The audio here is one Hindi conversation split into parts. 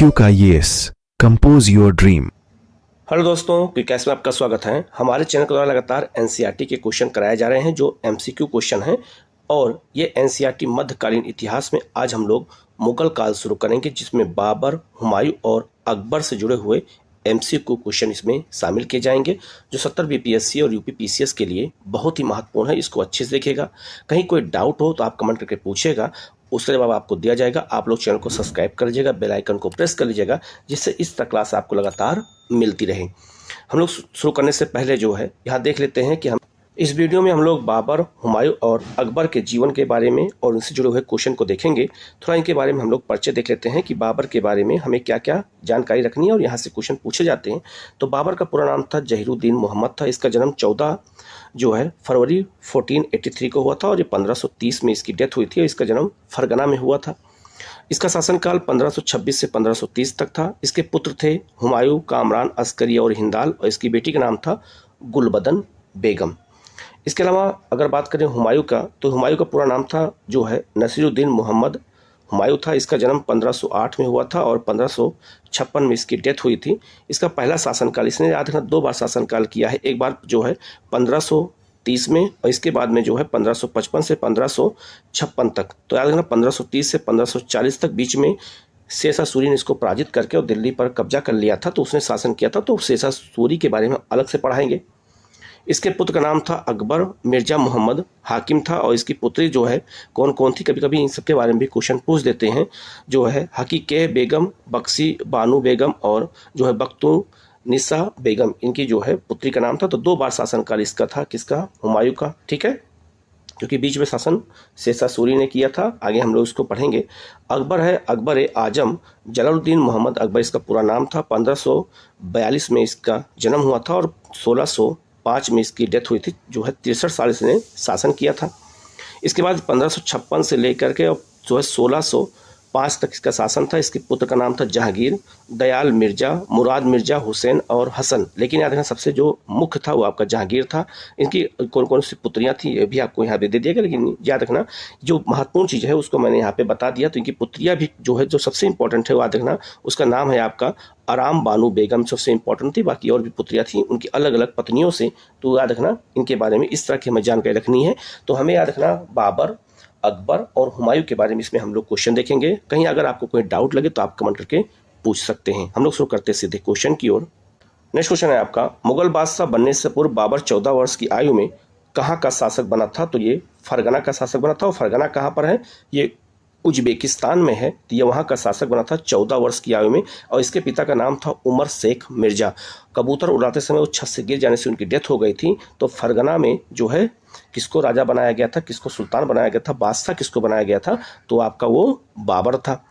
MCQ का yes compose your dream. Hello दोस्तों, क्विकैस में आपका स्वागत है। हमारे चैनल के द्वारा लगातार एनसीईआरटी के क्वेश्चन कराए जा रहे हैं जो एमसीक्यू क्वेश्चन हैं, और ये एनसीईआरटी मध्यकालीन इतिहास में आज हम लोग मुगल काल शुरू करेंगे, जिसमें बाबर, हुमायूं और अकबर से जुड़े हुए एमसीक्यू क्वेश्चन इसमें शामिल किए जाएंगे, जो 70 बीपीएससी और यूपी पीसीएस के लिए बहुत ही महत्वपूर्ण है। इसको अच्छे से देखिएगा। कहीं कोई डाउट हो तो आप कमेंट करके पूछिएगा, उसका जवाब आपको दिया जाएगा। आप लोग चैनल को सब्सक्राइब कर लीजिएगा, बेल आइकन को प्रेस कर लीजिएगा, जिससे इस तरह क्लास आपको लगातार मिलती रहे। हम लोग शुरू करने से पहले जो है यहाँ देख लेते हैं कि हम इस वीडियो में हम लोग बाबर, हुमायूं और अकबर के जीवन के बारे में और उनसे जुड़े हुए क्वेश्चन को देखेंगे। थोड़ा इनके बारे में हम लोग परिचय देख लेते हैं कि बाबर के बारे में हमें क्या क्या जानकारी रखनी है और यहाँ से क्वेश्चन पूछे जाते हैं। तो बाबर का पूरा नाम था जहीरुद्दीन मोहम्मद था। इसका जन्म 14 जो है फरवरी 1483 को हुआ था और ये 1530 में इसकी डेथ हुई थी और इसका जन्म फरगना में हुआ था। इसका शासनकाल 1526 से 1530 तक था। इसके पुत्र थे हुमायूं, कामरान, अस्करी और हिंदाल, और इसकी बेटी का नाम था गुलबदन बेगम। इसके अलावा अगर बात करें हुमायूं का, तो हुमायूं का पूरा नाम था जो है नसीरुद्दीन मोहम्मद हुमायूं था। इसका जन्म 1508 में हुआ था और 1556 में इसकी डेथ हुई थी। इसका पहला शासनकाल, इसने याद रखना 2 बार शासनकाल किया है। एक बार जो है 1530 में और इसके बाद में जो है 1555 से 1556 तक। तो याद रखना 1530 से 1540 तक बीच में शेषा सूरी ने इसको पराजित करके और दिल्ली पर कब्जा कर लिया था, तो उसने शासन किया था। तो शेषा सूरी के बारे में अलग से पढ़ाएंगे। इसके पुत्र का नाम था अकबर। मिर्जा मोहम्मद हाकिम था और इसकी पुत्री जो है कौन कौन थी, कभी कभी इन सब के बारे में भी क्वेश्चन पूछ देते हैं। जो है हकीके बेगम, बक्सी बानू बेगम और जो है बख्तू निसा बेगम, इनकी जो है पुत्री का नाम था। तो 2 बार शासनकाल इसका था, किसका, हुमायूं का। ठीक है, क्योंकि बीच में शासन शेषा सूरी ने किया था। आगे हम लोग इसको पढ़ेंगे। अकबर है अकबर ए आजम जलालुद्दीन मोहम्मद अकबर, इसका पूरा नाम था। 1542 में इसका जन्म हुआ था और 1605 में इसकी डेथ हुई थी। जो है 63 साल इसने शासन किया था। इसके बाद 1556 से लेकर के जो है 1605 तक इसका शासन था। इसके पुत्र का नाम था जहांगीर, दयाल मिर्जा, मुराद मिर्जा, हुसैन और हसन। लेकिन याद रखना सबसे जो मुख्य था वो आपका जहांगीर था। इनकी कौन कौन सी पुत्रियां थी ये भी आपको यहाँ पे दे दिएगा, लेकिन याद रखना जो महत्वपूर्ण चीज़ है उसको मैंने यहाँ पे बता दिया। तो इनकी पुत्रियां भी जो है, जो सबसे इंपॉर्टेंट है वो याद रखना, उसका नाम है आपका आराम बानू बेगम, सबसे इंपॉर्टेंट थी। बाकी और भी पुत्रियां थी उनकी अलग अलग पत्नियों से। तो याद रखना इनके बारे में इस तरह की हमें जानकारी रखनी है। तो हमें याद रखना बाबर, अकबर और हुमायूं के बारे में इसमें हम लोग क्वेश्चन देखेंगे। कहीं अगर आपको कोई डाउट लगे तो आप कमेंट करके पूछ सकते हैं। हम लोग शुरू करते हैं सीधे क्वेश्चन की ओर। नेक्स्ट क्वेश्चन है आपका, मुगल बादशाह बनने से पूर्व बाबर 14 वर्ष की आयु में कहाँ का शासक बना था? तो ये फरगना का शासक बना था। और फरगना कहाँ पर है? ये उज्बेकिस्तान में है। तो ये वहाँ का शासक बना था 14 वर्ष की आयु में। और इसके पिता का नाम था उमर शेख मिर्जा। कबूतर उड़ाते समय वो छत से गिर जाने से उनकी डेथ हो गई थी। तो फरगना में जो है किसको राजा बनाया गया था, किसको सुल्तान बनाया गया था, बादशाह किसको बनाया गया था? तो आपका वो बाबर था।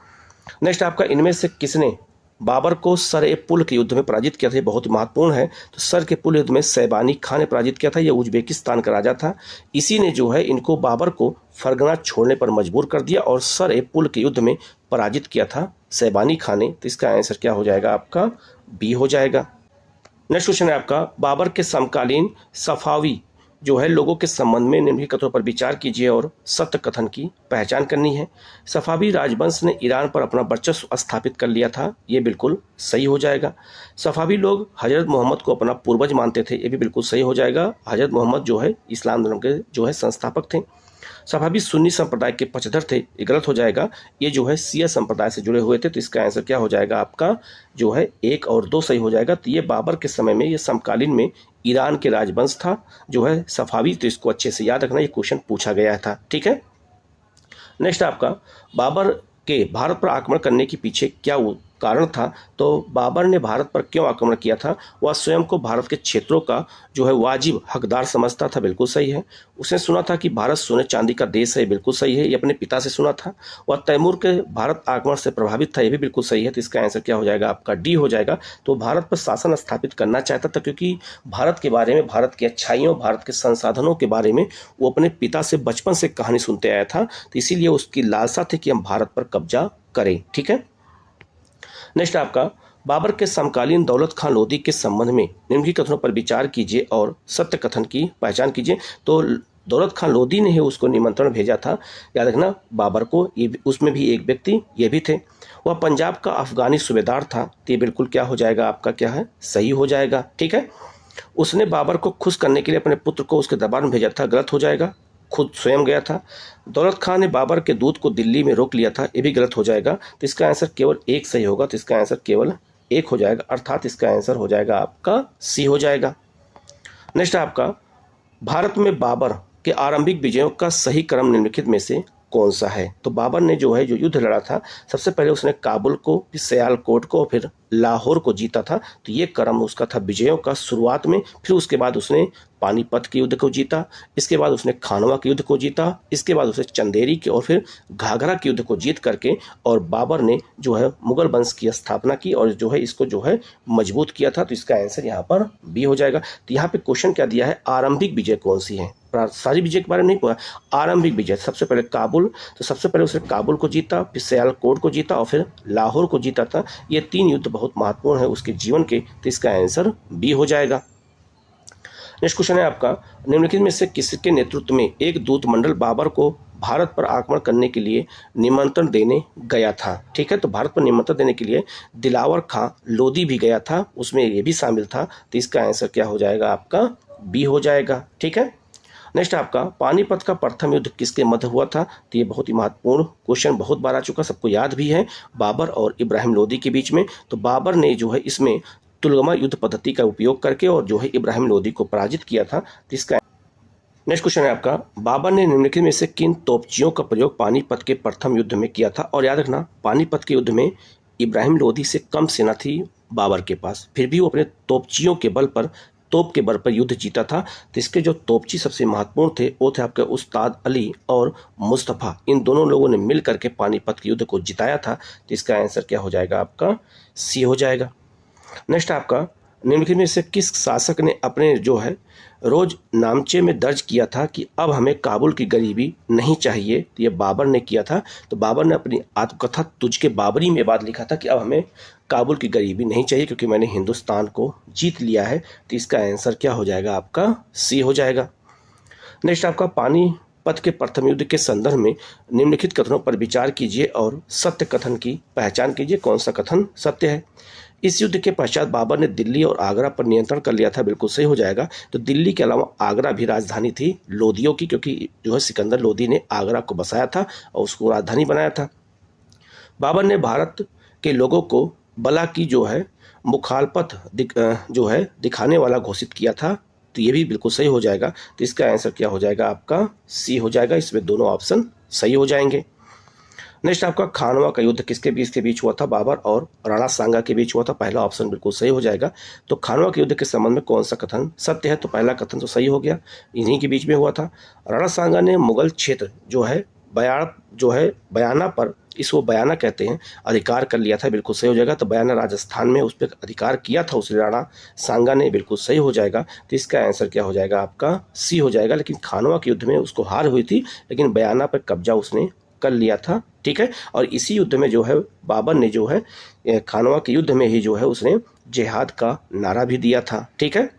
नेक्स्ट आपका, इनमें से किसने बाबर को सर ए पुल के युद्ध में पराजित किया था? ये बहुत महत्वपूर्ण है। तो सर के पुल युद्ध में सैबानी खान ने पराजित किया था। यह उज्बेकिस्तान का राजा था। इसी ने जो है इनको बाबर को फरगना छोड़ने पर मजबूर कर दिया और सर ए पुल के युद्ध में पराजित किया था सैबानी खान ने। तो इसका आंसर क्या हो जाएगा? आपका बी हो जाएगा। नेक्स्ट क्वेश्चन है आपका, बाबर के समकालीन सफावी जो है लोगों के संबंध में निम्नलिखित कथनों पर विचार कीजिए और सत्य कथन की पहचान करनी है। सफावी राजवंश ने ईरान पर अपना वर्चस्व स्थापित कर लिया था। ये बिल्कुल सही हो जाएगा। सफावी लोग हजरत मोहम्मद को अपना पूर्वज मानते थे। ये भी बिल्कुल सही हो जाएगा। हजरत मोहम्मद जो है इस्लाम धर्म के जो है संस्थापक थे। सफावी सुन्नी संप्रदाय के पक्षधर थे। ये गलत हो जाएगा। ये जो है शिया संप्रदाय से जुड़े हुए थे। तो इसका आंसर क्या हो जाएगा? आपका जो है 1 और 2 सही हो जाएगा। तो ये बाबर के समय में, ये समकालीन में ईरान के राजवंश था जो है सफावी। तो इसको अच्छे से याद रखना, ये क्वेश्चन पूछा गया था। ठीक है। नेक्स्ट आपका, बाबर के भारत पर आक्रमण करने के पीछे क्या कारण था? तो बाबर ने भारत पर क्यों आक्रमण किया था? वह स्वयं को भारत के क्षेत्रों का जो है वाजिब हकदार समझता था। बिल्कुल सही है। उसने सुना था कि भारत सोने चांदी का देश है। बिल्कुल सही है। ये अपने पिता से सुना था। वह तैमूर के भारत आक्रमण से प्रभावित था। ये भी बिल्कुल सही है। तो इसका आंसर क्या हो जाएगा? आपका डी हो जाएगा। तो भारत पर शासन स्थापित करना चाहता था, क्योंकि भारत के बारे में, भारत की अच्छाइयों, भारत के संसाधनों के बारे में वो अपने पिता से बचपन से कहानी सुनते आया था। तो इसीलिए उसकी लालसा थी कि हम भारत पर कब्जा करें। ठीक है। नेक्स्ट आपका, बाबर के समकालीन दौलत खान लोधी के संबंध में निम्नलिखित कथनों पर विचार कीजिए और सत्य कथन की पहचान कीजिए। तो दौलत खान लोधी ने ही उसको निमंत्रण भेजा था, याद रखना, बाबर को। ये उसमें भी एक व्यक्ति ये भी थे। वह पंजाब का अफगानी सूबेदार था, तो ये बिल्कुल क्या हो जाएगा आपका, क्या है, सही हो जाएगा। ठीक है। उसने बाबर को खुश करने के लिए अपने पुत्र को उसके दरबार में भेजा था, गलत हो जाएगा। खुद स्वयं गया था। दौलत खान ने बाबर के दूत को दिल्ली में रोक लिया था, ये भी गलत हो जाएगा। तो इसका आंसर केवल एक सही होगा, तो इसका आंसर केवल एक हो जाएगा, अर्थात इसका आंसर हो जाएगा आपका सी हो जाएगा। नेक्स्ट आपका, भारत में बाबर के आरंभिक विजयों का सही क्रम निम्नलिखित में से कौन सा है। तो बाबर ने जो है जो युद्ध लड़ा था, सबसे पहले उसने काबुल को, फिर सियालकोट को, फिर लाहौर को जीता था। तो ये क्रम उसका था विजयों का शुरुआत में। फिर उसके बाद उसने पानीपत के युद्ध को जीता, इसके बाद उसने खानवा के युद्ध को जीता, इसके बाद उसने चंदेरी के और फिर घाघरा के युद्ध को जीत करके और बाबर ने जो है मुगल वंश की स्थापना की और जो है इसको जो है मजबूत किया था। तो इसका आंसर यहाँ पर बी हो जाएगा। तो यहाँ पे क्वेश्चन क्या दिया है, आरंभिक विजय कौन सी है। सारी विजय के बारे में नहीं पूछा, आरंभिक विजय। सबसे पहले काबुल, तो सबसे पहले उसने काबुल को जीता, फिर सियालकोट को जीता और फिर लाहौर को जीता था। ये 3 युद्ध बहुत महत्वपूर्ण है उसके जीवन के, तो इसका आंसर बी हो जाएगा। नेक्स्ट क्वेश्चन है आपका, निम्नलिखित में से किसके नेतृत्व में एक दूत मंडल बाबर को भारत पर आक्रमण करने के लिए निमंत्रण देने गया था। ठीक है, तो भारत पर निमंत्रण देने के लिए दिलावर खां लोधी भी गया था, उसमें ये भी शामिल था। तो इसका आंसर क्या हो जाएगा आपका, बी हो जाएगा। ठीक है। नेक्स्ट आपका, पानीपत का प्रथम युद्ध किसके मध्य हुआ था। तो ये बहुत ही महत्वपूर्ण क्वेश्चन, बहुत बार आ चुका, सबको याद भी है, बाबर और इब्राहिम लोदी के बीच में। तो बाबर ने जो है इसमें तुलगमा युद्ध पद्धति का उपयोग करके और जो है इब्राहिम लोदी को पराजित किया था। तो इसका नेक्स्ट क्वेश्चन है आपका, बाबर ने निम्नलिखित में से किन तोपचियों का प्रयोग पानीपत के प्रथम युद्ध में किया था। और याद रखना, पानीपत के युद्ध में इब्राहिम लोदी से कम सेना थी बाबर के पास, फिर भी वो अपने तोपचियों के बल पर, तोप के बल पर युद्ध जीता था। तो इसके जो तोपची सबसे महत्वपूर्ण थे वो थे आपके उस्ताद अली और मुस्तफ़ा। इन दोनों लोगों ने मिल करके पानीपत के युद्ध को जिताया था। तो इसका आंसर क्या हो जाएगा आपका, सी हो जाएगा। नेक्स्ट आपका, निम्नलिखित में से किस शासक ने अपने जो है रोज नामचे में दर्ज किया था कि अब हमें काबुल की गरीबी नहीं चाहिए। तो ये बाबर ने किया था। तो बाबर ने अपनी आत्मकथा तुझके बाबरी में बाद लिखा था कि अब हमें काबुल की गरीबी नहीं चाहिए क्योंकि मैंने हिंदुस्तान को जीत लिया है। तो इसका आंसर क्या हो जाएगा आपका, सी हो जाएगा। नेक्स्ट आपका, पानीपत के प्रथम युद्ध के संदर्भ में निम्नलिखित कथनों पर विचार कीजिए और सत्य कथन की पहचान कीजिए, कौन सा कथन सत्य है। इस युद्ध के पश्चात बाबर ने दिल्ली और आगरा पर नियंत्रण कर लिया था, बिल्कुल सही हो जाएगा। तो दिल्ली के अलावा आगरा भी राजधानी थी लोदियों की, क्योंकि जो है सिकंदर लोदी ने आगरा को बसाया था और उसको राजधानी बनाया था। बाबर ने भारत के लोगों को बला की जो है मुखालफत जो है दिखाने वाला घोषित किया था। तो ये भी बिल्कुल सही हो जाएगा। तो इसका आंसर क्या हो जाएगा आपका, सी हो जाएगा। इसमें दोनों ऑप्शन सही हो जाएंगे। नेक्स्ट आपका, खानवा का युद्ध किसके बीच हुआ था, बाबर और राणा सांगा के बीच हुआ था। पहला ऑप्शन बिल्कुल सही हो जाएगा। तो खानवा के युद्ध के संबंध में कौन सा कथन सत्य है। तो पहला कथन तो सही हो गया, इन्हीं के बीच में हुआ था। राणा सांगा ने मुगल क्षेत्र जो है बयाना पर, इसको बयाना कहते हैं, अधिकार कर लिया था, बिल्कुल सही हो जाएगा। तो बयाना राजस्थान में उस पर अधिकार किया था उस राणा सांगा ने, बिल्कुल सही हो जाएगा। तो इसका आंसर क्या हो जाएगा आपका, सी हो जाएगा। लेकिन खानवा के युद्ध में उसको हार हुई थी, लेकिन बयाना पर कब्जा उसने कर लिया था। ठीक है। और इसी युद्ध में जो है बाबर ने जो है खानवा के युद्ध में ही जो है उसने जिहाद का नारा भी दिया था। ठीक है।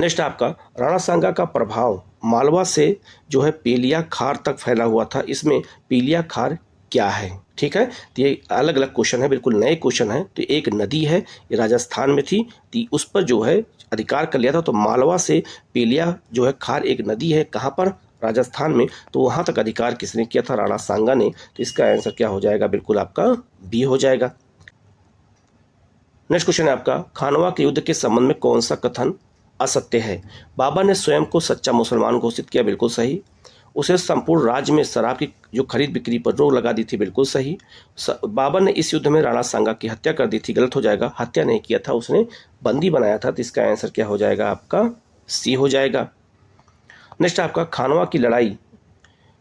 नेक्स्ट आपका, राणा सांगा का प्रभाव मालवा से जो है पीलिया खार तक फैला हुआ था। इसमें पीलिया खार क्या है। ठीक है। तो ये अलग अलग क्वेश्चन है, बिल्कुल नए क्वेश्चन है। तो एक नदी है, ये राजस्थान में थी, तो उस पर जो है अधिकार कर लिया था। तो मालवा से पीलिया जो है खार एक नदी है, कहाँ पर, राजस्थान में। तो वहां तक अधिकार किसने किया था, राणा सांगा ने। तो इसका आंसर क्या हो जाएगा, बिल्कुल आपका बी हो जाएगा। नेक्स्ट क्वेश्चन है आपका, खानवा के युद्ध के संबंध में कौन सा कथन असत्य है। बाबर ने स्वयं को सच्चा मुसलमान घोषित किया, बिल्कुल सही। उसे संपूर्ण राज्य में शराब की जो खरीद बिक्री पर रोक लगा दी थी, बिल्कुल सही। बाबर ने इस युद्ध में राणा सांगा की हत्या कर दी थी, गलत हो जाएगा। हत्या नहीं किया था, उसने बंदी बनाया था। तो इसका आंसर क्या हो जाएगा आपका, सी हो जाएगा। नेक्स्ट आपका, खानवा की लड़ाई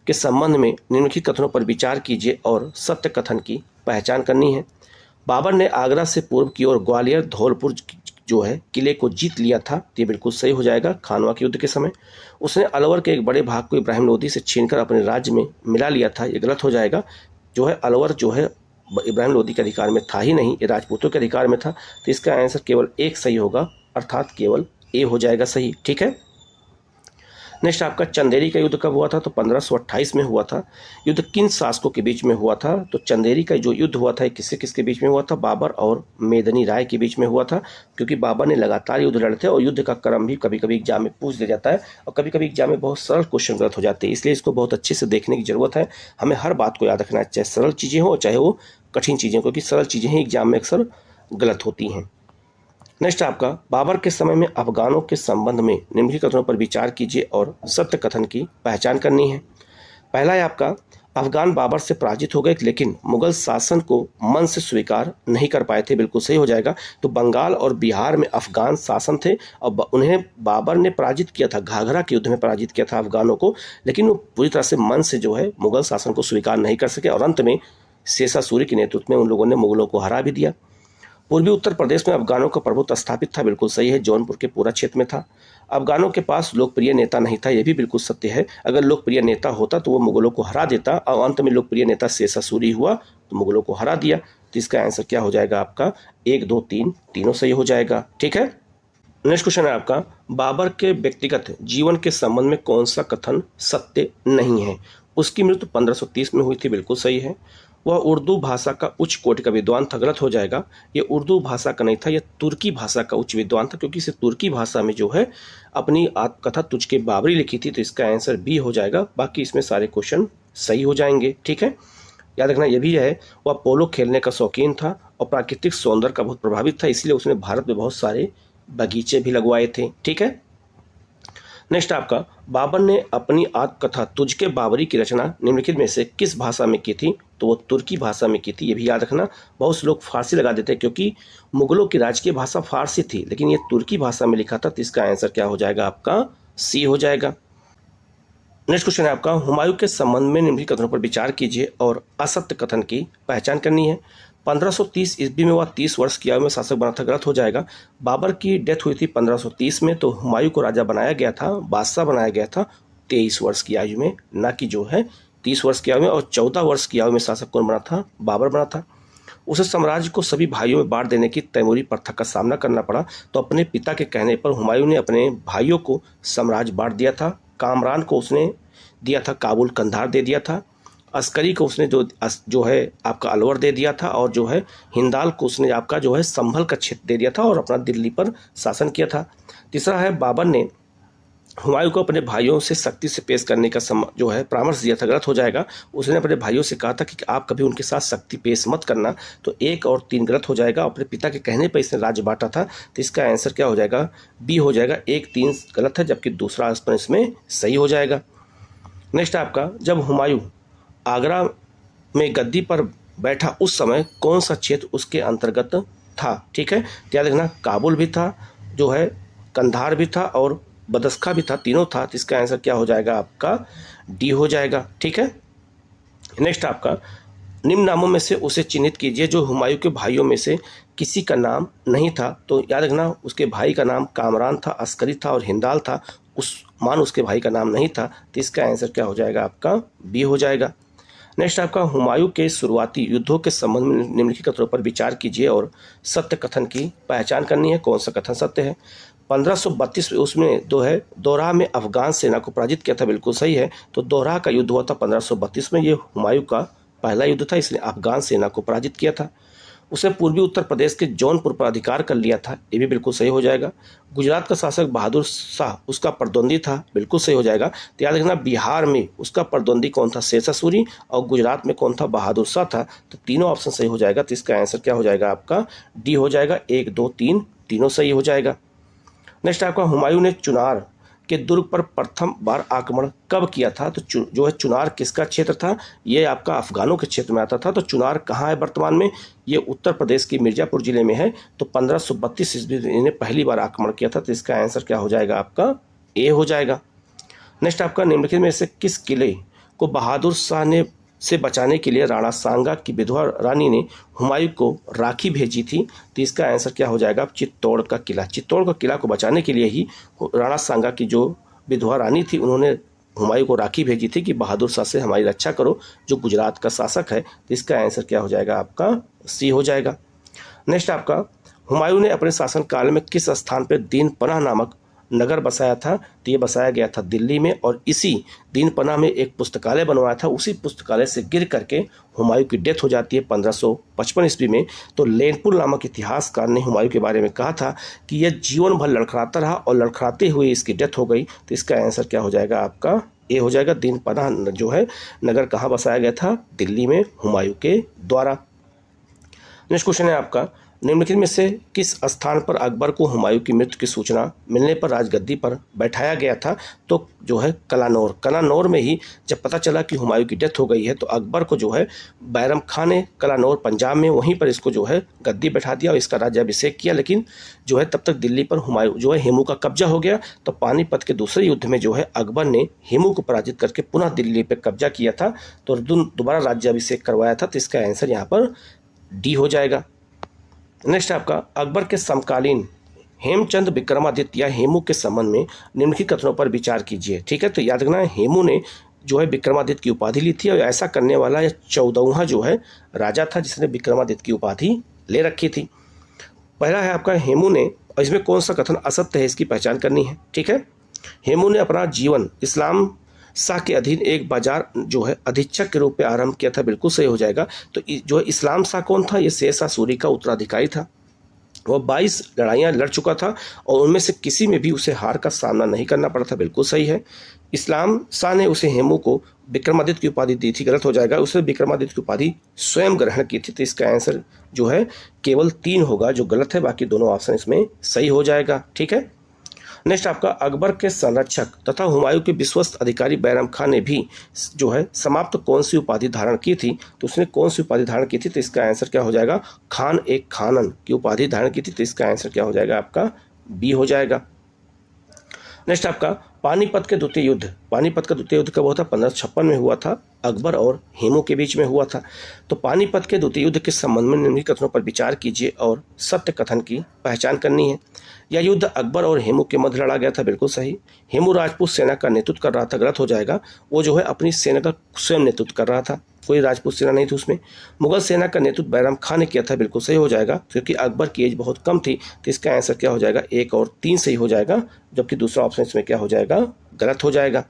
के संबंध में निम्नलिखित कथनों पर विचार कीजिए और सत्य कथन की पहचान करनी है। बाबर ने आगरा से पूर्व की ओर ग्वालियर धौलपुर जो है किले को जीत लिया था। ये बिल्कुल सही हो जाएगा। खानवा के युद्ध के समय उसने अलवर के एक बड़े भाग को इब्राहिम लोदी से छीनकर अपने राज्य में मिला लिया था, ये गलत हो जाएगा। जो है अलवर जो है इब्राहिम लोदी के अधिकार में था ही नहीं, ये राजपूतों के अधिकार में था। तो इसका आंसर केवल एक सही होगा, अर्थात केवल ए हो जाएगा सही। ठीक है। नेक्स्ट आपका चंदेरी का युद्ध कब हुआ था, तो 1528 में हुआ था। युद्ध किन शासकों के बीच में हुआ था, तो चंदेरी का जो युद्ध हुआ था ये किससे किसके बीच में हुआ था, बाबर और मेदनी राय के बीच में हुआ था। क्योंकि बाबर ने लगातार युद्ध लड़े थे और युद्ध का क्रम भी कभी कभी एग्जाम में पूछ दिया जाता है और कभी कभी एग्जाम में बहुत सरल क्वेश्चन गलत हो जाते हैं, इसलिए इसको बहुत अच्छे से देखने की जरूरत है। हमें हर बात को याद रखना है, चाहे सरल चीज़ें हो चाहे वो कठिन चीज़ें, क्योंकि सरल चीज़ें ही एग्जाम में अक्सर गलत होती हैं। नेक्स्ट आपका बाबर के समय में अफगानों के संबंध में निम्नलिखित कथनों पर विचार कीजिए और सत्य कथन की पहचान करनी है। पहला है आपका, अफगान बाबर से पराजित हो गए लेकिन मुगल शासन को मन से स्वीकार नहीं कर पाए थे, बिल्कुल सही हो जाएगा। तो बंगाल और बिहार में अफगान शासन थे और उन्हें बाबर ने पराजित किया था, घाघरा के युद्ध में पराजित किया था अफगानों को, लेकिन वो पूरी तरह से मन से जो है मुगल शासन को स्वीकार नहीं कर सके और अंत में शेषा सूरी के नेतृत्व में उन लोगों ने मुगलों को हरा भी दिया। पूर्वी उत्तर प्रदेश में अफगानों का प्रभुत्व स्थापित था, बिल्कुल सही है, जौनपुर के पूरा क्षेत्र में था। अफगानों के पास लोकप्रिय नेता नहीं था, यह भी बिल्कुल सत्य है। अगर लोकप्रिय नेता होता तो वो मुगलों को हरा देता और अंत में लोकप्रिय नेता शेषा सूरी हुआ तो मुगलों को हरा दिया। तो इसका आंसर क्या हो जाएगा आपका, 1, 2, 3 तीनों सही हो जाएगा। ठीक है। नेक्स्ट क्वेश्चन है आपका, बाबर के व्यक्तिगत जीवन के संबंध में कौन सा कथन सत्य नहीं है। उसकी मृत्यु 1530 में हुई थी, बिल्कुल सही है। वह उर्दू भाषा का उच्च कोटि का विद्वान था, गलत हो जाएगा। ये उर्दू भाषा का नहीं था, यह तुर्की भाषा का उच्च विद्वान था, क्योंकि इसे तुर्की भाषा में जो है अपनी आत्मकथा तुझ के बाबरी लिखी थी। तो इसका आंसर बी हो जाएगा। बाकी इसमें सारे क्वेश्चन सही हो जाएंगे। ठीक है, याद रखना यह भी है, वह पोलो खेलने का शौकीन था और प्राकृतिक सौंदर्य का बहुत प्रभावित था, इसलिए उसने भारत में बहुत सारे बगीचे भी लगवाए थे। ठीक है। नेक्स्ट आपका, बाबर ने अपनी आत्मकथा तुझके बाबरी की रचना निम्नलिखित में से किस भाषा में की थी, तो वो तुर्की भाषा में की थी। ये भी याद रखना, बहुत से लोग फारसी लगा देते हैं क्योंकि मुगलों की राजकीय भाषा फारसी थी, लेकिन ये तुर्की भाषा में लिखा था। तो इसका आंसर क्या हो जाएगा आपका, सी हो जाएगा। नेक्स्ट क्वेश्चन है आपका, हुमायूं के संबंध में निम्नलिखित कथनों पर विचार कीजिए और असत्य कथन की पहचान करनी है। 1530 ईस्वी में वह 30 वर्ष की आयु में शासक बना था, गलत हो जाएगा। बाबर की डेथ हुई थी 1530 में, तो हुमायूं को राजा बनाया गया था, बादशाह बनाया गया था 23 वर्ष की आयु में, ना कि जो है 30 वर्ष की आयु में। और 14 वर्ष की आयु में शासक कौन बना था, बाबर बना था। उसे साम्राज्य को सभी भाइयों में बांट देने की तैमूरी प्रथा का सामना करना पड़ा, तो अपने पिता के कहने पर हुमायूं ने अपने भाइयों को साम्राज्य बांट दिया था। कामरान को उसने दिया था काबुल कंधार दे दिया था, अस्करी को उसने जो है आपका अलवर दे दिया था, और जो है हिंदाल को उसने आपका जो है संभल का क्षेत्र दे दिया था और अपना दिल्ली पर शासन किया था। तीसरा है, बाबर ने हुमायूं को अपने भाइयों से सख्ती से पेश करने का जो है परामर्श दिया था, गलत हो जाएगा। उसने अपने भाइयों से कहा था कि आप कभी उनके साथ सख्ती पेश मत करना, तो 1 और 3 गलत हो जाएगा। अपने पिता के कहने पर इसने राज्य बांटा था, तो इसका आंसर क्या हो जाएगा, बी हो जाएगा। 1, 3 गलत है, जबकि दूसरा इसमें सही हो जाएगा। नेक्स्ट आपका, जब हुमायूं आगरा में गद्दी पर बैठा उस समय कौन सा क्षेत्र उसके अंतर्गत था। ठीक है, याद रखना, काबुल भी था, जो है कंधार भी था और बदस्खा भी था, तीनों था। तो इसका आंसर क्या हो जाएगा आपका, डी हो जाएगा। ठीक है। नेक्स्ट आपका, निम्न नामों में से उसे चिन्हित कीजिए जो हुमायूं के भाइयों में से किसी का नाम नहीं था। तो याद रखना, उसके भाई का नाम कामरान था, अस्करी था और हिंदाल था। उस्मान उसके भाई का नाम नहीं था। तो इसका आंसर क्या हो जाएगा आपका, बी हो जाएगा। नेक्स्ट आपका, हुमायूं के शुरुआती युद्धों के संबंध में निम्नलिखित कथनों पर विचार कीजिए और सत्य कथन की पहचान करनी है। कौन सा कथन सत्य है। 1532 में उसने दोराह में अफगान सेना को पराजित किया था, बिल्कुल सही है। तो दोराह का युद्ध हुआ था 1532 में, ये हुमायूं का पहला युद्ध था, इसने अफगान सेना को पराजित किया था। उसने पूर्वी उत्तर प्रदेश के जौनपुर पर अधिकार कर लिया था, ये भी बिल्कुल सही हो जाएगा। गुजरात का शासक बहादुर शाह उसका प्रतिद्वंदी था, बिल्कुल सही हो जाएगा। तो याद रखना, बिहार में उसका प्रतिद्वंदी कौन था, शेषा सूरी, और गुजरात में कौन था, बहादुर शाह था। तो तीनों ऑप्शन सही हो जाएगा। तो इसका आंसर क्या हो जाएगा आपका, डी हो जाएगा। 1, 2, 3 तीनों सही हो जाएगा। नेक्स्ट आपका, हुमायूं ने चुनार के दुर्ग पर प्रथम बार आक्रमण कब किया था। तो जो है चुनार किसका क्षेत्र था, ये आपका अफगानों के क्षेत्र में आता था। तो चुनार कहाँ है वर्तमान में, ये उत्तर प्रदेश के मिर्जापुर जिले में है। तो 1532 ईस्वी में इन्हें पहली बार आक्रमण किया था। तो इसका आंसर क्या हो जाएगा आपका, ए हो जाएगा। नेक्स्ट आपका, निम्नलिखित में से किस किले को बहादुर शाह से बचाने के लिए राणा सांगा की विधवा रानी ने हुमायूं को राखी भेजी थी। तो इसका आंसर क्या हो जाएगा, चित्तौड़ का किला। चित्तौड़ का किला को बचाने के लिए ही राणा सांगा की जो विधवा रानी थी, उन्होंने हुमायूं को राखी भेजी थी कि बहादुर शाह से हमारी रक्षा करो, जो गुजरात का शासक है। तो इसका आंसर क्या हो जाएगा आपका, सी हो जाएगा। नेक्स्ट आपका, हुमायूं ने अपने शासनकाल में किस स्थान पर दीन पनाह नामक नगर बसाया था, तो ये बसाया गया था दिल्ली में। और इसी दीनपना में एक पुस्तकालय बनवाया था, उसी पुस्तकालय से गिर करके हुमायूं की डेथ हो जाती है 1555 ईस्वी में। तो लैनपुर नामक इतिहासकार ने हुमायूं के बारे में कहा था कि यह जीवन भर लड़खड़ाता रहा और लड़खड़ाते हुए इसकी डेथ हो गई। तो इसका आंसर क्या हो जाएगा आपका? ए हो जाएगा। दीनपना जो है नगर कहाँ बसाया गया था? दिल्ली में, हुमायूं के द्वारा। नेक्स्ट क्वेश्चन है आपका, निम्नलिखित में से किस स्थान पर अकबर को हुमायूं की मृत्यु की सूचना मिलने पर राजगद्दी पर बैठाया गया था? तो जो है कलानौर। कलानौर में ही जब पता चला कि हुमायूं की डेथ हो गई है तो अकबर को जो है बैरम खान ने कलानौर पंजाब में वहीं पर इसको जो है गद्दी बैठा दिया और इसका राज्याभिषेक किया। लेकिन जो है तब तक दिल्ली पर हुमायूं जो है हेमू का कब्जा हो गया। तो पानीपत के दूसरे युद्ध में जो है अकबर ने हेमू को पराजित करके पुनः दिल्ली पर कब्जा किया था, तो दोबारा राज्याभिषेक करवाया था। तो इसका आंसर यहाँ पर डी हो जाएगा। नेक्स्ट आपका, अकबर के समकालीन हेमचंद विक्रमादित्य या हेमू के संबंध में निम्नलिखित कथनों पर विचार कीजिए। ठीक है, तो याद रखना हेमू ने जो है विक्रमादित्य की उपाधि ली थी और ऐसा करने वाला यह 14वां जो है राजा था जिसने विक्रमादित्य की उपाधि ले रखी थी। पहला है आपका हेमू ने, और इसमें कौन सा कथन असत्य है इसकी पहचान करनी है। ठीक है, हेमू ने अपना जीवन इस्लाम शाह के अधीन एक बाजार जो है अधीक्षक के रूप में आरंभ किया था। बिल्कुल सही हो जाएगा। तो जो है इस्लाम शाह कौन था? ये शेर शाह सूरी का उत्तराधिकारी था। वह 22 लड़ाइयाँ लड़ चुका था और उनमें से किसी में भी उसे हार का सामना नहीं करना पड़ा था। बिल्कुल सही है। इस्लाम शाह ने उसे हेमू को विक्रमादित्य की उपाधि दी थी। गलत हो जाएगा। उसने विक्रमादित्य की उपाधि स्वयं ग्रहण की थी। तो इसका आंसर जो है केवल 3 होगा जो गलत है, बाकी दोनों ऑप्शन इसमें सही हो जाएगा। ठीक है, नेक्स्ट आपका, अकबर के संरक्षक तथा हुमायूं के विश्वस्त अधिकारी बैरम खान ने भी जो है समाप्त कौन सी उपाधि धारण की थी? तो उसने कौन सी उपाधि धारण की थी? तो इसका आंसर क्या हो जाएगा? खान एक खानन की उपाधि धारण की थी। तो इसका आंसर क्या हो जाएगा आपका? बी हो जाएगा। नेक्स्ट आपका, पानीपत के द्वितीय युद्ध। पानीपत का द्वितीय युद्ध कब हुआ था? 1556 में हुआ था। अकबर और हेमू के बीच में हुआ था। तो पानीपत के द्वितीय युद्ध के संबंध में निम्नलिखित कथनों पर विचार कीजिए और सत्य कथन की पहचान करनी है। यह युद्ध अकबर और हेमू के मध्य लड़ा गया था। बिल्कुल सही। हेमू राजपूत सेना का नेतृत्व कर रहा था। गलत हो जाएगा। वो जो है अपनी सेना का स्वयं नेतृत्व कर रहा था, कोई राजपूत सेना नहीं थी उसमें। मुगल सेना का नेतृत्व बैरम खान ने किया था। बिल्कुल सही हो जाएगा, क्योंकि अकबर की एज बहुत कम थी। तो इसका आंसर क्या हो जाएगा? 1 और 3 सही हो जाएगा, जबकि दूसरा ऑप्शन इसमें क्या हो जाएगा? गलत हो जाएगा।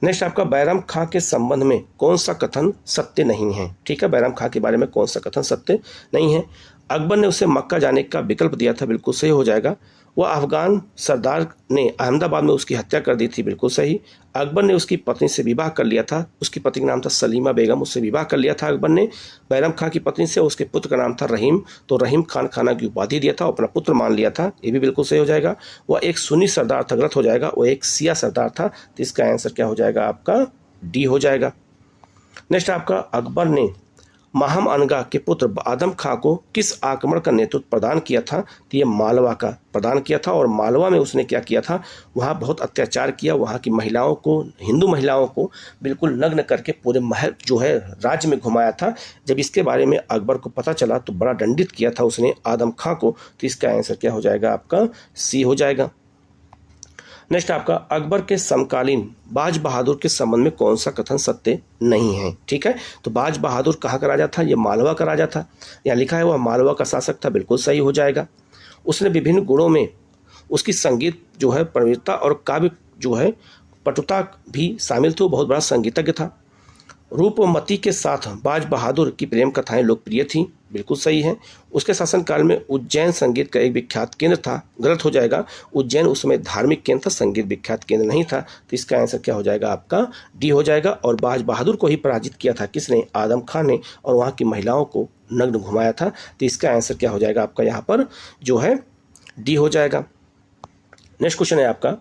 नेक्स्ट आपका, बैरम खां के संबंध में कौन सा कथन सत्य नहीं है? ठीक है, बैरम खां के बारे में कौन सा कथन सत्य नहीं है? अकबर ने उसे मक्का जाने का विकल्प दिया था। बिल्कुल सही हो जाएगा। वह अफगान सरदार ने अहमदाबाद में उसकी हत्या कर दी थी। बिल्कुल सही। अकबर ने उसकी पत्नी से विवाह कर लिया था। उसकी पत्नी का नाम था सलीमा बेगम। उससे विवाह कर लिया था अकबर ने बैरम खां की पत्नी से। उसके पुत्र का नाम था रहीम। तो रहीम खान खाना की उपाधि दिया था, अपना पुत्र मान लिया था। ये भी बिल्कुल सही हो जाएगा। वह एक सुन्नी सरदार था। गलत हो जाएगा। वह एक शिया सरदार था। तो इसका आंसर क्या हो जाएगा आपका? डी हो जाएगा। नेक्स्ट आपका, अकबर ने माहम अनगा के पुत्र आदम खां को किस आक्रमण का नेतृत्व प्रदान किया था? तो ये मालवा का प्रदान किया था। और मालवा में उसने क्या किया था? वहाँ बहुत अत्याचार किया। वहाँ की महिलाओं को, हिंदू महिलाओं को बिल्कुल नग्न करके पूरे महल जो है राज्य में घुमाया था। जब इसके बारे में अकबर को पता चला तो बड़ा दंडित किया था उसने आदम खां को। तो इसका आंसर क्या हो जाएगा आपका? सी हो जाएगा। नेक्स्ट आपका, अकबर के समकालीन बाज बहादुर के संबंध में कौन सा कथन सत्य नहीं है? ठीक है, तो बाज बहादुर कहाँ का राजा था? ये मालवा का राजा था। यहाँ लिखा है वह मालवा का शासक था। बिल्कुल सही हो जाएगा। उसने विभिन्न गुणों में उसकी संगीत जो है प्रवीणता और काव्य जो है पटुता भी शामिल थे। वो बहुत बड़ा संगीतज्ञ था। रूपमती के साथ बाज बहादुर की प्रेम कथाएं लोकप्रिय थीं। बिल्कुल सही है। उसके शासनकाल में उज्जैन संगीत का एक विख्यात केंद्र था। गलत हो जाएगा। उज्जैन उस समय धार्मिक केंद्र था, संगीत विख्यात केंद्र नहीं था। तो इसका आंसर क्या हो जाएगा आपका? डी हो जाएगा। और बाज बहादुर को ही पराजित किया था किसने? आदम खान ने। और वहाँ की महिलाओं को नग्न घुमाया था। तो इसका आंसर क्या हो जाएगा आपका? यहाँ पर जो है डी हो जाएगा। नेक्स्ट क्वेश्चन है आपका,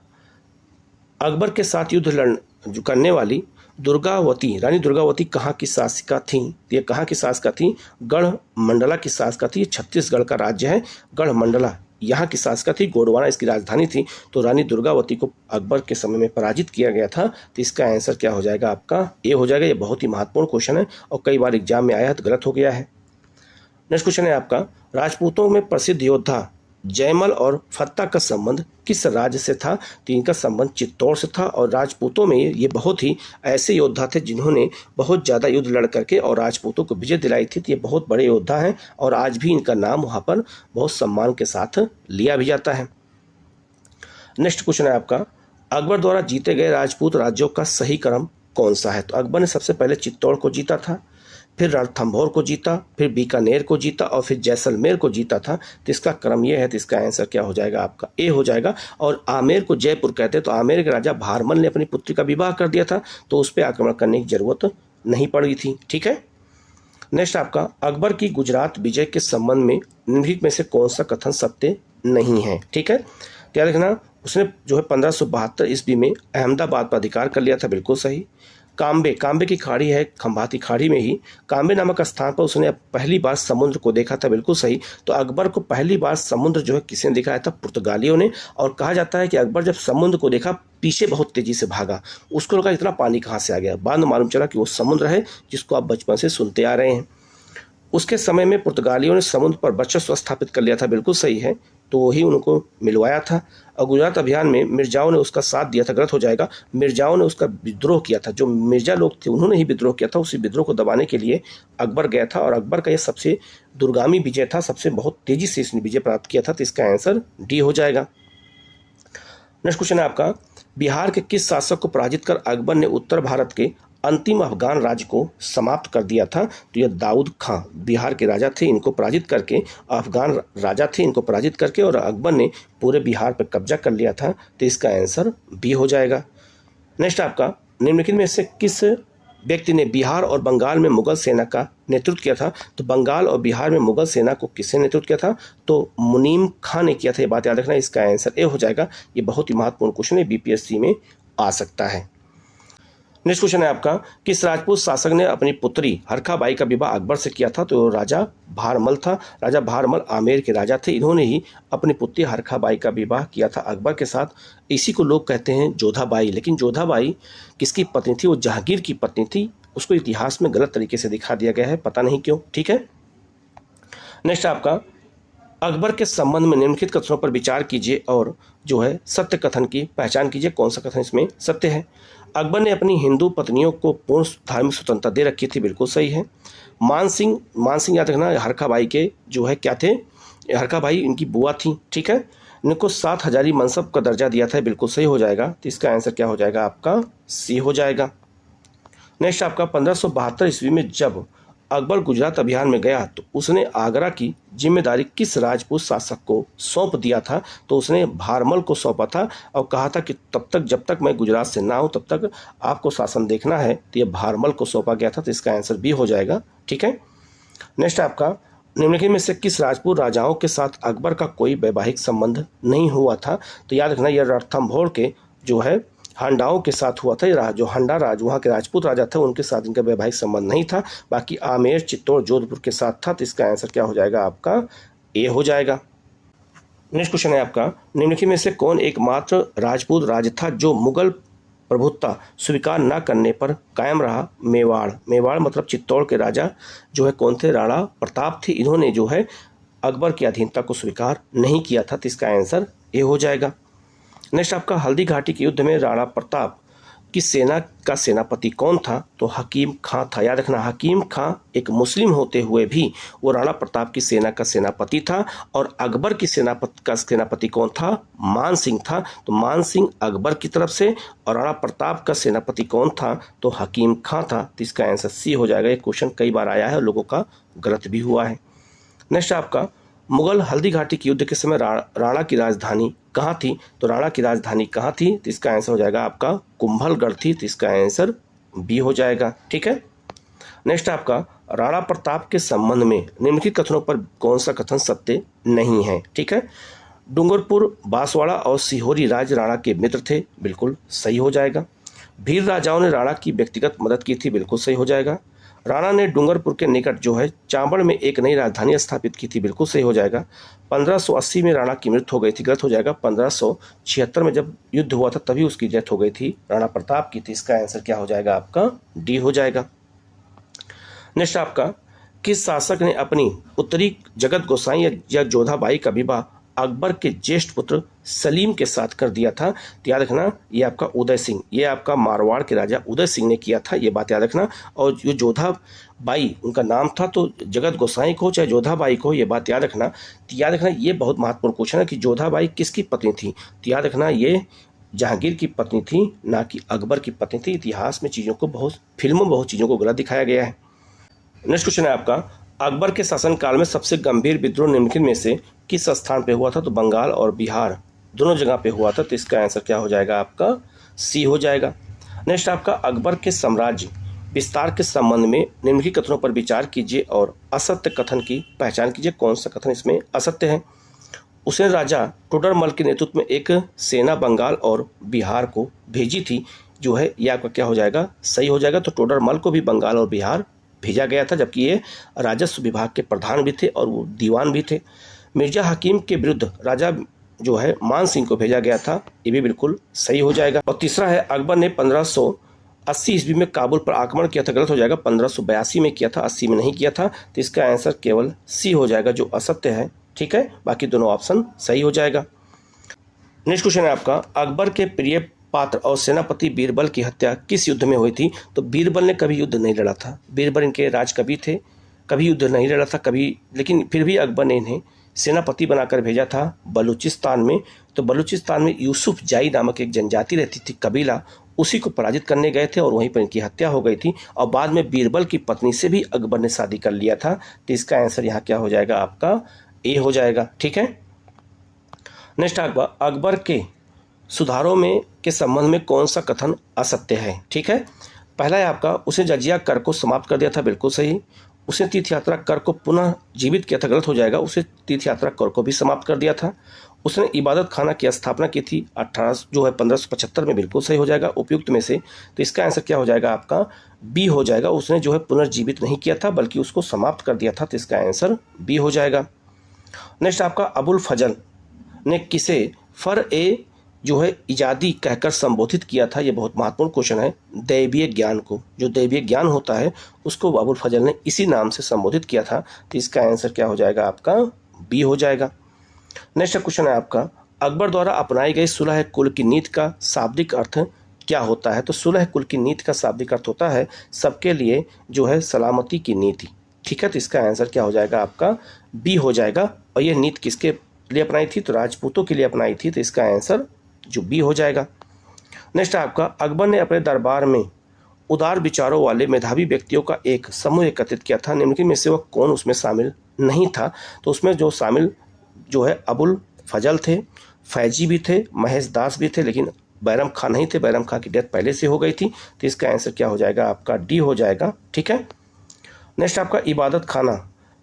अकबर के साथ युद्ध करने वाली दुर्गावती, रानी दुर्गावती कहाँ की शासिका थी? ये कहाँ की शासिका थी? गढ़ मंडला की शासिका थी। छत्तीसगढ़ का राज्य है गढ़ मंडला, यहाँ की शासिका थी। गोंडवाना इसकी राजधानी थी। तो रानी दुर्गावती को अकबर के समय में पराजित किया गया था। तो इसका आंसर क्या हो जाएगा आपका? ए हो जाएगा। ये बहुत ही महत्वपूर्ण क्वेश्चन है और कई बार एग्जाम में आया है तो गलत हो गया है। नेक्स्ट क्वेश्चन है आपका, राजपूतों में प्रसिद्ध योद्धा जयमल और फत्ता का संबंध किस राज्य से था? तो इनका संबंध चित्तौड़ से था। और राजपूतों में ये बहुत ही ऐसे योद्धा थे जिन्होंने बहुत ज़्यादा युद्ध लड़ करके और राजपूतों को विजय दिलाई थी। तो ये बहुत बड़े योद्धा हैं और आज भी इनका नाम वहाँ पर बहुत सम्मान के साथ लिया भी जाता है। नेक्स्ट क्वेश्चन है आपका, अकबर द्वारा जीते गए राजपूत राज्यों का सही क्रम कौन सा है? तो अकबर ने सबसे पहले चित्तौड़ को जीता था, फिर रणथंभौर को जीता, फिर बीकानेर को जीता और फिर जैसलमेर को जीता था। तो इसका क्रम यह है, तो इसका आंसर क्या हो जाएगा आपका? ए हो जाएगा। और आमेर को जयपुर कहते हैं, तो आमेर के राजा भारमल ने अपनी पुत्री का विवाह कर दिया था, तो उस पर आक्रमण करने की जरूरत नहीं पड़ी थी। ठीक है। नेक्स्ट आपका, अकबर की गुजरात विजय के संबंध में निम्नलिखित में से कौन सा कथन सत्य नहीं है? ठीक है, तो याद रखना, उसने जो है 1572 ईस्वी में अहमदाबाद पर अधिकार कर लिया था, बिल्कुल सही। काम्बे की खाड़ी है खंभाती खाड़ी में ही, काम्बे नामक स्थान पर उसने पहली बार समुद्र को देखा था, बिल्कुल सही। तो अकबर को पहली बार समुद्र जो है किसने दिखाया था? पुर्तगालियों ने। और कहा जाता है कि अकबर जब समुद्र को देखा, पीछे बहुत तेजी से भागा, उसको लगा इतना पानी कहाँ से आ गया, बाद में मालूम चला कि वो समुद्र है जिसको आप बचपन से सुनते आ रहे हैं। उसके समय में पुर्तगालियों ने समुद्र पर वर्चस्व स्थापित कर लिया था, बिल्कुल सही है, तो वही उनको मिलवाया था। और गुजरात अभियान में मिर्जाओं ने उसका साथ दिया था, गलत हो जाएगा। मिर्जाओं ने उसका विद्रोह किया था, जो मिर्जा लोग थे उन्होंने ही विद्रोह किया था। उसी विद्रोह को दबाने के लिए अकबर गया था और अकबर का यह सबसे दूरगामी विजय था, सबसे बहुत तेजी से इसने विजय प्राप्त किया था। तो इसका आंसर डी हो जाएगा। नेक्स्ट क्वेश्चन है आपका, बिहार के किस शासक को पराजित कर अकबर ने उत्तर भारत के अंतिम अफगान राज्य को समाप्त कर दिया था? तो यह दाऊद खां बिहार के राजा थे, इनको पराजित करके, अफगान राजा थे, इनको पराजित करके और अकबर ने पूरे बिहार पर कब्जा कर लिया था। तो इसका आंसर बी हो जाएगा। नेक्स्ट आपका, निम्नलिखित में से किस व्यक्ति ने बिहार और बंगाल में मुगल सेना का नेतृत्व किया था? तो बंगाल और बिहार में मुगल सेना को किसने नेतृत्व किया था? तो मुनीम खां ने किया था। ये बात याद रखना, इसका आंसर ए हो जाएगा। ये बहुत ही महत्वपूर्ण क्वेश्चन है, बीपीएससी में आ सकता है। नेक्स्ट क्वेश्चन है आपका, किस राजपूत शासक ने अपनी पुत्री हरखाबाई का विवाह अकबर से किया था? तो राजा भारमल था। राजा भारमल आमेर के राजा थे, इन्होंने ही अपनी पुत्री हरखाबाई का विवाह किया था अकबर के साथ। इसी को लोग कहते हैं जोधाबाई। लेकिन जोधाबाई किसकी पत्नी थी? वो जहांगीर की पत्नी थी। उसको इतिहास में गलत तरीके से दिखा दिया गया है, पता नहीं क्यों। ठीक है। नेक्स्ट आपका, अकबर के संबंध में निम्नलिखित कथनों पर विचार कीजिए और जो है सत्य कथन की पहचान कीजिए, कौन सा कथन इसमें सत्य है। अकबर ने अपनी हिंदू पत्नियों को पूर्ण धार्मिक स्वतंत्रता दे रखी थी, बिल्कुल सही है। मान सिंह याद रखना, हरखाबाई के जो है क्या थे? हरखाबाई इनकी बुआ थी। ठीक है। इनको 7 हजारी मनसब का दर्जा दिया था, बिल्कुल सही हो जाएगा। तो इसका आंसर क्या हो जाएगा आपका? सी हो जाएगा। नेक्स्ट आपका, 1572 ईस्वी में जब अकबर गुजरात अभियान में गया तो उसने आगरा की जिम्मेदारी किस राजपूत शासक को सौंप दिया था? तो उसने भारमल को सौंपा था और कहा था कि तब तक जब तक मैं गुजरात से ना आऊँ तब तक आपको शासन देखना है। तो ये भारमल को सौंपा गया था। तो इसका आंसर बी हो जाएगा। ठीक है। नेक्स्ट आपका, निम्नलिखित में से किस राजपूत राजाओं के साथ अकबर का कोई वैवाहिक संबंध नहीं हुआ था? तो याद रखना, यह रणथंभौर के जो है हांडाओं के साथ हुआ था। जो हांडा वहाँ के राजपूत राजा थे, उनके साथ इनका वैवाहिक संबंध नहीं था। बाकी आमेर, चित्तौड़, जोधपुर के साथ था। तो इसका आंसर क्या हो जाएगा आपका? ए हो जाएगा। नेक्स्ट क्वेश्चन है आपका, निम्नलिखित में से कौन एकमात्र राजपूत राज्य था जो मुगल प्रभुत्ता स्वीकार न करने पर कायम रहा? मेवाड़ मतलब चित्तौड़ के राजा जो है कौन थे? राणा प्रताप थे। इन्होंने जो है अकबर की अधीनता को स्वीकार नहीं किया था। तो इसका आंसर ए हो जाएगा। नेक्स्ट आपका, हल्दी घाटी के युद्ध में राणा प्रताप की सेना का सेनापति कौन था? तो हकीम खां था। याद रखना, हकीम खां एक मुस्लिम होते हुए भी वो राणा प्रताप की सेना का सेनापति था। और अकबर की सेनापति कौन था? मान सिंह था। तो मान सिंह अकबर की तरफ से, और राणा प्रताप का सेनापति कौन था? तो हकीम खां था। तो इसका आंसर सी हो जाएगा। ये क्वेश्चन कई बार आया है और लोगों का गलत भी हुआ है। नेक्स्ट आपका, मुगल हल्दी घाटी के युद्ध के समय राणा की राजधानी कहाँ थी? तो राणा की राजधानी कहाँ थी? तो इसका आंसर हो जाएगा आपका कुंभलगढ़ थी। तो इसका आंसर बी हो जाएगा। ठीक है। नेक्स्ट आपका, राणा प्रताप के संबंध में निम्नलिखित कथनों पर कौन सा कथन सत्य नहीं है? ठीक है। डूंगरपुर, बांसवाड़ा और सिहोरी राज्य राणा के मित्र थे, बिल्कुल सही हो जाएगा। भील राजाओं ने राणा की व्यक्तिगत मदद की थी, बिल्कुल सही हो जाएगा। राणा ने डूंगरपुर के निकट जो है चांबड़ में एक नई राजधानी स्थापित की थी, बिल्कुल सही हो जाएगा। 1580 में राणा की मृत्यु हो गई थी, गलत हो जाएगा। 1576 में जब युद्ध हुआ था तभी उसकी डेथ हो गई थी, राणा प्रताप की थी। इसका आंसर क्या हो जाएगा आपका? डी हो जाएगा। नेक्स्ट आपका, किस शासक ने अपनी उत्तरी जगत गोसाई या जोधाबाई का विवाह अकबर के ज्येष्ठ पुत्र सलीम के साथ कर दिया था। तो याद रखना ये आपका उदय सिंह, ये आपका मारवाड़ के राजा उदय सिंह ने किया था, ये बात याद रखना। और जो जोधा बाई उनका नाम था, तो जगत गोसाई को चाहे जोधा बाई को, ये बात याद रखना। तो याद रखना ये बहुत महत्वपूर्ण क्वेश्चन है कि जोधा बाई किसकी पत्नी थी। तो याद रखना ये जहांगीर की पत्नी थी, ना कि अकबर की पत्नी थी। इतिहास में चीज़ों को बहुत, फिल्मों में बहुत चीज़ों को गलत दिखाया गया है। नेक्स्ट क्वेश्चन है आपका, अकबर के शासनकाल में सबसे गंभीर विद्रोह निम्नलिखित में से किस स्थान पे हुआ था। तो बंगाल और बिहार दोनों जगह पे हुआ था। तो इसका आंसर क्या हो जाएगा आपका, सी हो जाएगा। नेक्स्ट आपका, अकबर के साम्राज्य विस्तार के संबंध में निम्नलिखित कथनों पर विचार कीजिए और असत्य कथन की पहचान कीजिए। कौन सा कथन इसमें असत्य है। उसने राजा टोडरमल के नेतृत्व में एक सेना बंगाल और बिहार को भेजी थी, जो है यह आपका क्या हो जाएगा, सही हो जाएगा। तो टोडरमल को भी बंगाल और बिहार भेजा गया था, जबकि ये राजस्व विभाग के प्रधान भी थे और वो दीवान भी थे। मिर्जा हकीम के विरुद्ध राजा जो है मान सिंह को भेजा गया था, ये भी बिल्कुल सही हो जाएगा। और तीसरा है, अकबर ने 1580 ईस्वी में काबुल पर आक्रमण किया था, गलत हो जाएगा। 1582 में किया था, 80 में नहीं किया था। तो इसका आंसर केवल सी हो जाएगा, जो असत्य है। ठीक है, बाकी दोनों ऑप्शन सही हो जाएगा। नेक्स्ट क्वेश्चन है आपका, अकबर के प्रिय पात्र और सेनापति बीरबल की हत्या किस युद्ध में हुई थी। तो बीरबल ने कभी युद्ध नहीं लड़ा था, बीरबल इनके राजकवि थे, कभी युद्ध नहीं लड़ा था कभी, लेकिन फिर भी अकबर ने इन्हें सेनापति बनाकर भेजा था बलूचिस्तान में। तो बलूचिस्तान में यूसुफ जाई नामक एक जनजाति रहती थी, कबीला, उसी को पराजित करने गए थे और वहीं पर इनकी हत्या हो गई थी। और बाद में बीरबल की पत्नी से भी अकबर ने शादी कर लिया था। तो इसका आंसर यहाँ क्या हो जाएगा आपका, ए हो जाएगा। ठीक है। नेक्स्ट अकबर के सुधारों में के संबंध में कौन सा कथन असत्य है। ठीक है, पहला है आपका, उसने जजिया कर को समाप्त कर दिया था, बिल्कुल सही। उसने तीर्थ यात्रा कर को पुनः जीवित किया था, गलत हो जाएगा। उसने तीर्थ यात्रा कर को भी समाप्त कर दिया था। उसने इबादत खाना की स्थापना की थी 1575 में, बिल्कुल सही हो जाएगा उपयुक्त में से। तो इसका आंसर क्या हो जाएगा आपका, बी हो जाएगा। उसने जो है पुनर्जीवित नहीं किया था, बल्कि उसको समाप्त कर दिया था। तो इसका आंसर बी हो जाएगा। नेक्स्ट आपका, अबुल फजल ने किसे फर ए जो है इजादी कहकर संबोधित किया था। ये बहुत महत्वपूर्ण क्वेश्चन है। दैवीय ज्ञान को, जो दैवीय ज्ञान होता है उसको अबुल फजल ने इसी नाम से संबोधित किया था। तो इसका आंसर क्या हो जाएगा आपका, बी हो जाएगा। नेक्स्ट क्वेश्चन है आपका, अकबर द्वारा अपनाई गई सुलह कुल की नीति का शाब्दिक अर्थ क्या होता है। तो सुलह कुल की नीति का शाब्दिक अर्थ होता है सबके लिए जो है सलामती की नीति। ठीक है, तो इसका आंसर क्या हो जाएगा आपका, बी हो जाएगा। और ये नीति किसके लिए अपनाई थी, तो राजपूतों के लिए अपनाई थी। तो इसका आंसर जो बी हो जाएगा। नेक्स्ट आपका, अकबर ने अपने दरबार में उदार विचारों वाले मेधावी व्यक्तियों का एक समूह एकत्रित किया था, निम्नलिखित में से वह कौन उसमें शामिल नहीं था। तो उसमें जो शामिल जो है अबुल फजल थे, फैजी भी थे, महेश दास भी थे, लेकिन बैरम खां नहीं थे। बैरम खां की डेथ पहले से हो गई थी। तो इसका आंसर क्या हो जाएगा आपका, डी हो जाएगा। ठीक है। नेक्स्ट आपका, इबादत खाना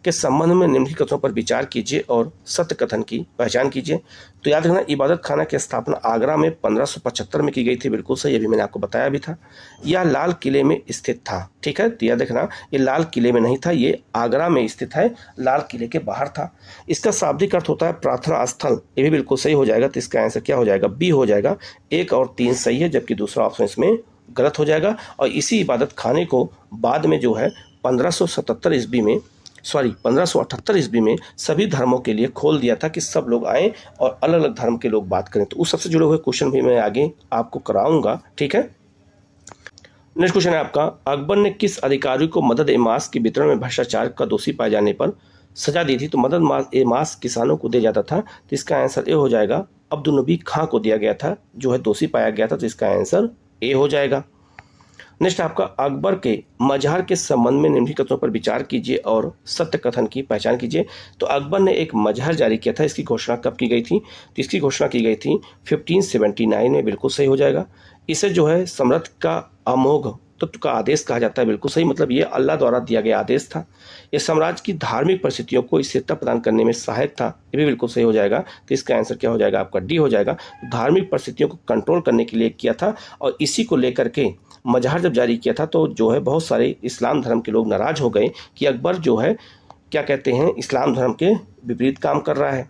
के संबंध में निम्नलिखित कथनों पर विचार कीजिए और सत्य कथन की पहचान कीजिए। तो याद रखना, इबादत खाना की स्थापना आगरा में 1575 में की गई थी, बिल्कुल सही, अभी मैंने आपको बताया भी था। यह लाल किले में स्थित था। ठीक है, तो याद रखना ये लाल किले में नहीं था, ये आगरा में स्थित है, लाल किले के बाहर था। इसका शाब्दिक अर्थ होता है प्रार्थना स्थल, ये भी बिल्कुल सही हो जाएगा। तो इसका आंसर क्या हो जाएगा, बी हो जाएगा। 1 और 3 सही है, जबकि दूसरा ऑप्शन इसमें गलत हो जाएगा। और इसी इबादत खाने को बाद में जो है 1578 ईस्वी में सभी धर्मों के लिए खोल दिया था कि सब लोग आएँ और अलग अलग धर्म के लोग बात करें। तो उस सबसे जुड़े हुए क्वेश्चन भी मैं आगे आपको कराऊंगा। ठीक है। नेक्स्ट क्वेश्चन है आपका, अकबर ने किस अधिकारी को मदद ए मास के वितरण में भ्रष्टाचार का दोषी पाए जाने पर सजा दी थी। तो मदद ए मास किसानों को दिया जाता था। तो इसका आंसर ए हो जाएगा। अब्दुल नबी खां को दिया गया था, जो है दोषी पाया गया था। तो इसका आंसर ए हो जाएगा। नेक्स्ट आपका, अकबर के मजहर के संबंध में निम्नलिखित कथनों पर विचार कीजिए और सत्य कथन की पहचान कीजिए। तो अकबर ने एक मजहर जारी किया था, इसकी घोषणा कब की गई थी। तो इसकी घोषणा की गई थी 1579 में, बिल्कुल सही हो जाएगा। इसे जो है सम्राट का अमोघ तत्व का आदेश कहा जाता है, बिल्कुल सही, मतलब ये अल्लाह द्वारा दिया गया आदेश था। यह साम्राज्य की धार्मिक परिस्थितियों को स्थिरता प्रदान करने में सहायक था, ये भी बिल्कुल सही हो जाएगा। तो इसका आंसर क्या हो जाएगा आपका, डी हो जाएगा। धार्मिक परिस्थितियों को कंट्रोल करने के लिए किया था और इसी को लेकर के मजहर जब जारी किया था तो जो है बहुत सारे इस्लाम धर्म के लोग नाराज हो गए कि अकबर जो है क्या कहते हैं, इस्लाम धर्म के विपरीत काम कर रहा है।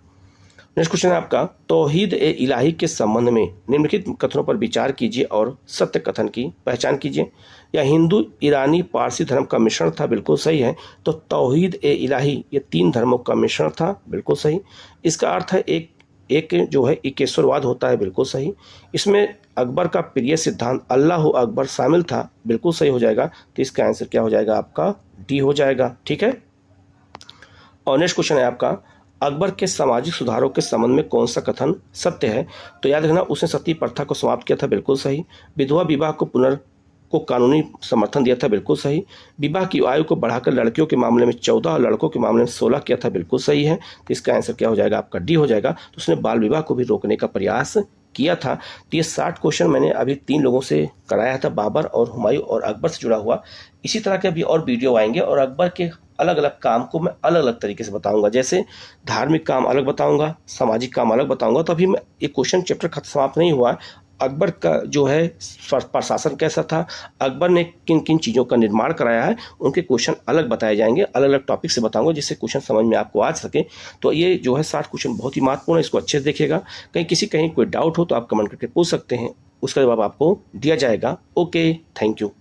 नेक्स्ट क्वेश्चन है आपका, तौहीद ए इलाही के संबंध में निम्नलिखित कथनों पर विचार कीजिए और सत्य कथन की पहचान कीजिए। यह हिंदू, ईरानी, पारसी धर्म का मिश्रण था, बिल्कुल सही है। तो तौहीद ए इलाही ये 3 धर्मों का मिश्रण था, बिल्कुल सही। इसका अर्थ है एक एक जो है एकेश्वरवाद होता है, बिल्कुल सही। इसमें अकबर का प्रिय सिद्धांत अल्लाह अकबर शामिल था, बिल्कुल सही हो जाएगा। तो इसका आंसर क्या हो जाएगा आपका? डी हो जाएगा। ठीक है। और नेक्स्ट क्वेश्चन है आपका, अकबर के सामाजिक सुधारों के संबंध में कौन सा कथन सत्य है? तो याद रखना, उसने सती प्रथा को समाप्त किया था, बिल्कुल सही। विधवा विवाह को कानूनी समर्थन दिया था, बिल्कुल सही। विवाह की आयु को बढ़ाकर लड़कियों के मामले में 14 और लड़कों के मामले में 16 किया था, बिल्कुल सही है। तो इसका आंसर क्या हो जाएगा आपका? डी हो जाएगा। तो उसने बाल विवाह को भी रोकने का प्रयास किया था। तो ये 60 क्वेश्चन मैंने अभी 3 लोगों से कराया था, बाबर और हुमायूं और अकबर से जुड़ा हुआ। इसी तरह के अभी और वीडियो आएंगे और अकबर के अलग अलग काम को मैं अलग अलग तरीके से बताऊंगा। जैसे धार्मिक काम अलग बताऊंगा, सामाजिक काम अलग बताऊंगा। तो अभी मैं ये क्वेश्चन चैप्टर समाप्त नहीं हुआ है। अकबर का जो है प्रशासन कैसा था, अकबर ने किन किन चीज़ों का निर्माण कराया है, उनके क्वेश्चन अलग बताए जाएंगे, अलग अलग टॉपिक से बताऊंगा, जिससे क्वेश्चन समझ में आपको आ सके। तो ये जो है 60 क्वेश्चन बहुत ही महत्वपूर्ण है, इसको अच्छे से देखिएगा। कहीं कोई डाउट हो तो आप कमेंट करके पूछ सकते हैं, उसका जवाब आपको दिया जाएगा। Okay, thank you.